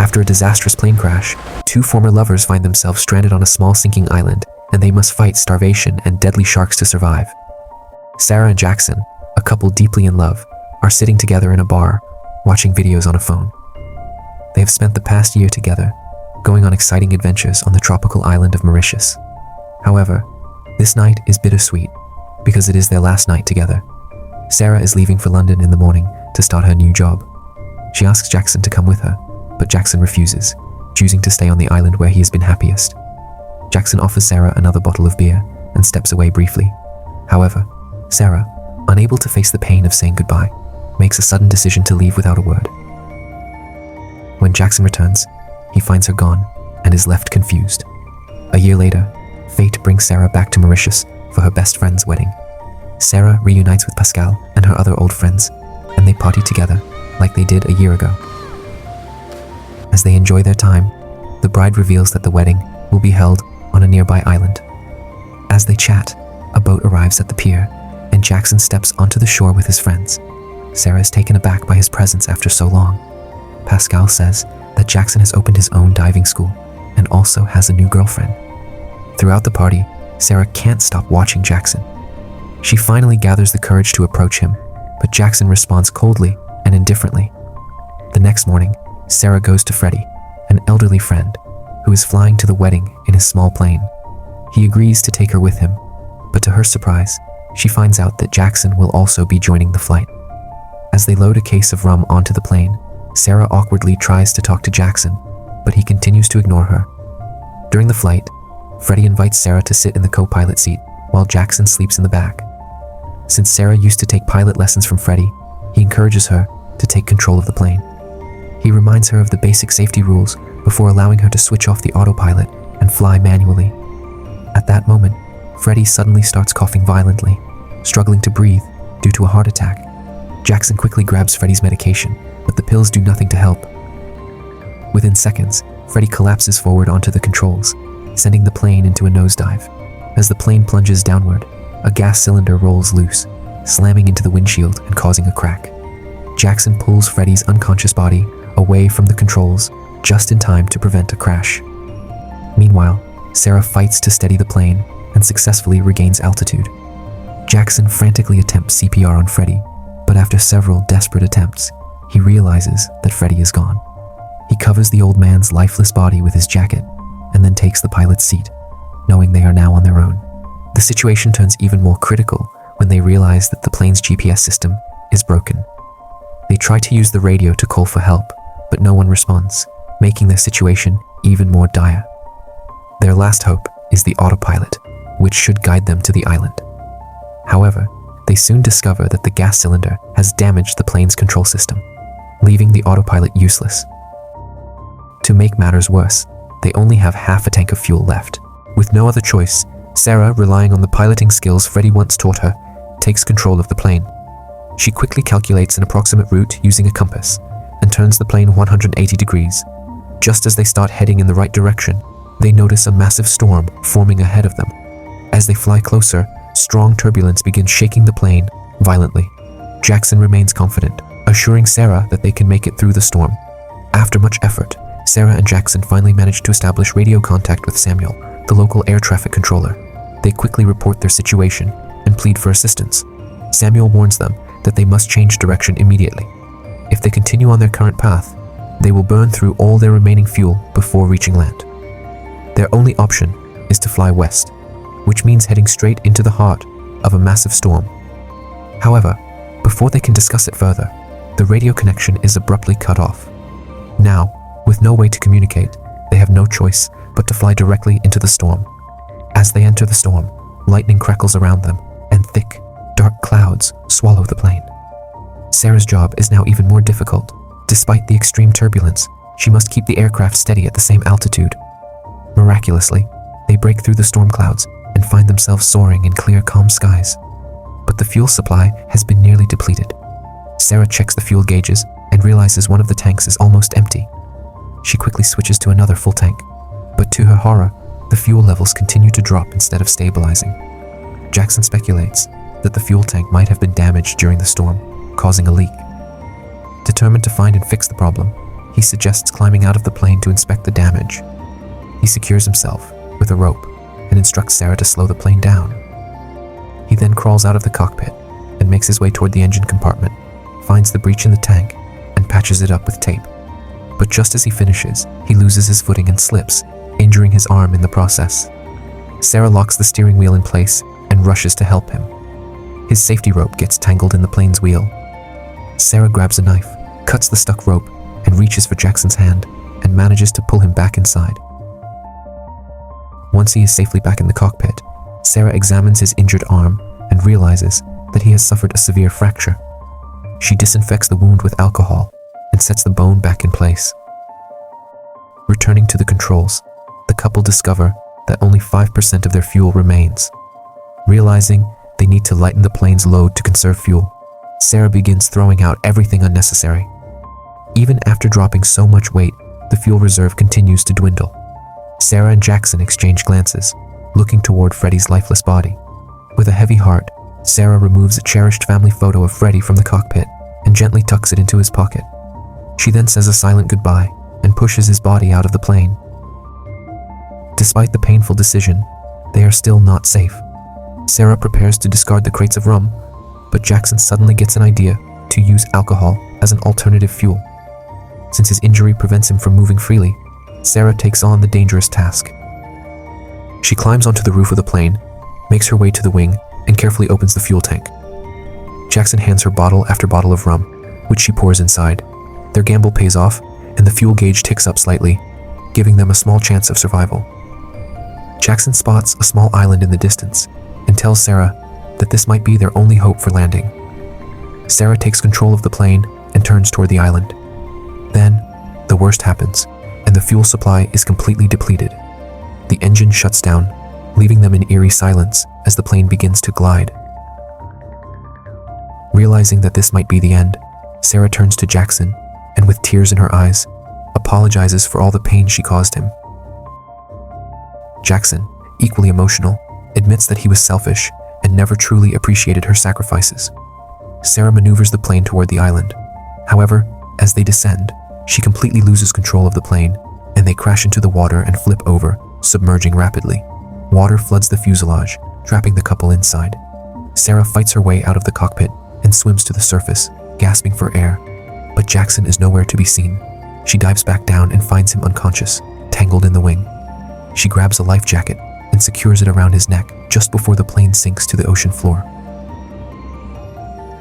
After a disastrous plane crash, two former lovers find themselves stranded on a small sinking island, and they must fight starvation and deadly sharks to survive. Sarah and Jackson, a couple deeply in love, are sitting together in a bar, watching videos on a phone. They have spent the past year together, going on exciting adventures on the tropical island of Mauritius. However, this night is bittersweet because it is their last night together. Sarah is leaving for London in the morning to start her new job. She asks Jackson to come with her, but Jackson refuses, choosing to stay on the island where he has been happiest. Jackson offers Sarah another bottle of beer and steps away briefly. However, Sarah, unable to face the pain of saying goodbye, makes a sudden decision to leave without a word. When Jackson returns, he finds her gone and is left confused. A year later, fate brings Sarah back to Mauritius for her best friend's wedding. Sarah reunites with Pascal and her other old friends, and they party together like they did a year ago. As they enjoy their time, the bride reveals that the wedding will be held on a nearby island. As they chat, a boat arrives at the pier, and Jackson steps onto the shore with his friends. Sarah is taken aback by his presence after so long. Pascal says that Jackson has opened his own diving school and also has a new girlfriend. Throughout the party, Sarah can't stop watching Jackson. She finally gathers the courage to approach him, but Jackson responds coldly and indifferently. The next morning, Sarah goes to Freddie, an elderly friend, who is flying to the wedding in his small plane. He agrees to take her with him, but to her surprise, she finds out that Jackson will also be joining the flight. As they load a case of rum onto the plane, Sarah awkwardly tries to talk to Jackson, but he continues to ignore her. During the flight, Freddie invites Sarah to sit in the co-pilot seat while Jackson sleeps in the back. Since Sarah used to take pilot lessons from Freddie, he encourages her to take control of the plane. He reminds her of the basic safety rules before allowing her to switch off the autopilot and fly manually. At that moment, Freddie suddenly starts coughing violently, struggling to breathe due to a heart attack. Jackson quickly grabs Freddie's medication, but the pills do nothing to help. Within seconds, Freddie collapses forward onto the controls, sending the plane into a nosedive. As the plane plunges downward, a gas cylinder rolls loose, slamming into the windshield and causing a crack. Jackson pulls Freddie's unconscious body away from the controls just in time to prevent a crash. Meanwhile, Sarah fights to steady the plane and successfully regains altitude. Jackson frantically attempts CPR on Freddie, but after several desperate attempts, he realizes that Freddie is gone. He covers the old man's lifeless body with his jacket and then takes the pilot's seat, knowing they are now on their own. The situation turns even more critical when they realize that the plane's GPS system is broken. They try to use the radio to call for help, but no one responds, making their situation even more dire. Their last hope is the autopilot, which should guide them to the island. However, they soon discover that the gas cylinder has damaged the plane's control system, leaving the autopilot useless. To make matters worse, they only have half a tank of fuel left. With no other choice, Sarah, relying on the piloting skills Freddie once taught her, takes control of the plane. She quickly calculates an approximate route using a compass and turns the plane 180 degrees. Just as they start heading in the right direction, they notice a massive storm forming ahead of them. As they fly closer, strong turbulence begins shaking the plane violently. Jackson remains confident, assuring Sarah that they can make it through the storm. After much effort, Sarah and Jackson finally manage to establish radio contact with Samuel, the local air traffic controller. They quickly report their situation and plead for assistance. Samuel warns them that they must change direction immediately. If they continue on their current path, they will burn through all their remaining fuel before reaching land. Their only option is to fly west, which means heading straight into the heart of a massive storm. However, before they can discuss it further, the radio connection is abruptly cut off. Now, with no way to communicate, they have no choice but to fly directly into the storm. As they enter the storm, lightning crackles around them, and thick, dark clouds swallow the plane. Sarah's job is now even more difficult. Despite the extreme turbulence, she must keep the aircraft steady at the same altitude. Miraculously, they break through the storm clouds and find themselves soaring in clear, calm skies. But the fuel supply has been nearly depleted. Sarah checks the fuel gauges and realizes one of the tanks is almost empty. She quickly switches to another full tank, but to her horror, the fuel levels continue to drop instead of stabilizing. Jackson speculates that the fuel tank might have been damaged during the storm, causing a leak. Determined to find and fix the problem, He suggests climbing out of the plane to inspect the damage. He secures himself with a rope and instructs Sarah to slow the plane down. He then crawls out of the cockpit and makes his way toward the engine compartment, finds the breach in the tank, and patches it up with tape. But just as he finishes, he loses his footing and slips, injuring his arm in the process. Sarah locks the steering wheel in place and rushes to help him. His safety rope gets tangled in the plane's wheel. Sarah grabs a knife, cuts the stuck rope, and reaches for Jackson's hand and manages to pull him back inside. Once he is safely back in the cockpit, Sarah examines his injured arm and realizes that he has suffered a severe fracture. She disinfects the wound with alcohol and sets the bone back in place. Returning to the controls, the couple discover that only 5% of their fuel remains. Realizing they need to lighten the plane's load to conserve fuel, Sarah begins throwing out everything unnecessary. Even after dropping so much weight, the fuel reserve continues to dwindle. Sarah and Jackson exchange glances, looking toward Freddie's lifeless body. With a heavy heart, Sarah removes a cherished family photo of Freddie from the cockpit and gently tucks it into his pocket. She then says a silent goodbye and pushes his body out of the plane. Despite the painful decision, they are still not safe. Sarah prepares to discard the crates of rum, but Jackson suddenly gets an idea to use alcohol as an alternative fuel. Since his injury prevents him from moving freely, Sarah takes on the dangerous task. She climbs onto the roof of the plane, makes her way to the wing, and carefully opens the fuel tank. Jackson hands her bottle after bottle of rum, which she pours inside. Their gamble pays off, and the fuel gauge ticks up slightly, giving them a small chance of survival. Jackson spots a small island in the distance and tells Sarah that this might be their only hope for landing. Sarah takes control of the plane and turns toward the island. Then, the worst happens, and the fuel supply is completely depleted. The engine shuts down, leaving them in eerie silence as the plane begins to glide. Realizing that this might be the end, Sarah turns to Jackson and, with tears in her eyes, apologizes for all the pain she caused him. Jackson, equally emotional, admits that he was selfish and never truly appreciated her sacrifices. Sarah maneuvers the plane toward the island. However, as they descend, she completely loses control of the plane, and they crash into the water and flip over, submerging rapidly. Water floods the fuselage, trapping the couple inside. Sarah fights her way out of the cockpit and swims to the surface, gasping for air. But Jackson is nowhere to be seen. She dives back down and finds him unconscious, tangled in the wing. She grabs a life jacket and secures it around his neck just before the plane sinks to the ocean floor.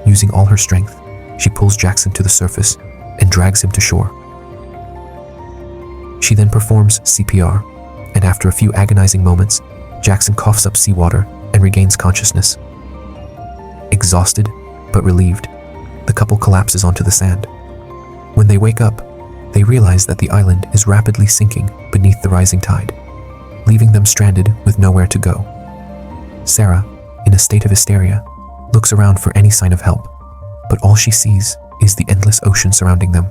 Using all her strength, she pulls Jackson to the surface and drags him to shore. She then performs CPR, and after a few agonizing moments, Jackson coughs up seawater and regains consciousness. Exhausted, but relieved, the couple collapses onto the sand. When they wake up, they realize that the island is rapidly sinking beneath the rising tide, leaving them stranded with nowhere to go. Sarah, in a state of hysteria, looks around for any sign of help, but all she sees is the endless ocean surrounding them.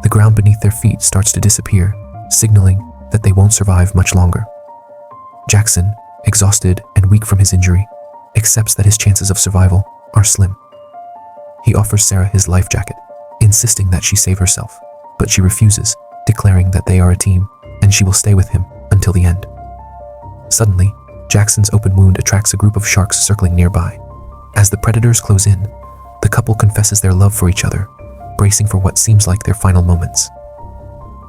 The ground beneath their feet starts to disappear, signaling that they won't survive much longer. Jackson, exhausted and weak from his injury, accepts that his chances of survival are slim. He offers Sarah his life jacket, insisting that she save herself, but she refuses, declaring that they are a team and she will stay with him until the end. Suddenly, Jackson's open wound attracts a group of sharks circling nearby. As the predators close in, the couple confesses their love for each other, bracing for what seems like their final moments.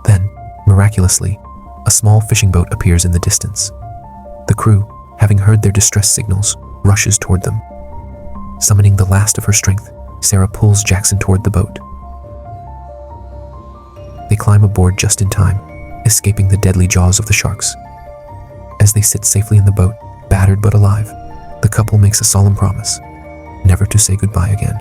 Then, miraculously, a small fishing boat appears in the distance. The crew, having heard their distress signals, rushes toward them. Summoning the last of her strength, Sarah pulls Jackson toward the boat. They climb aboard just in time, escaping the deadly jaws of the sharks. As they sit safely in the boat, battered but alive, the couple makes a solemn promise, never to say goodbye again.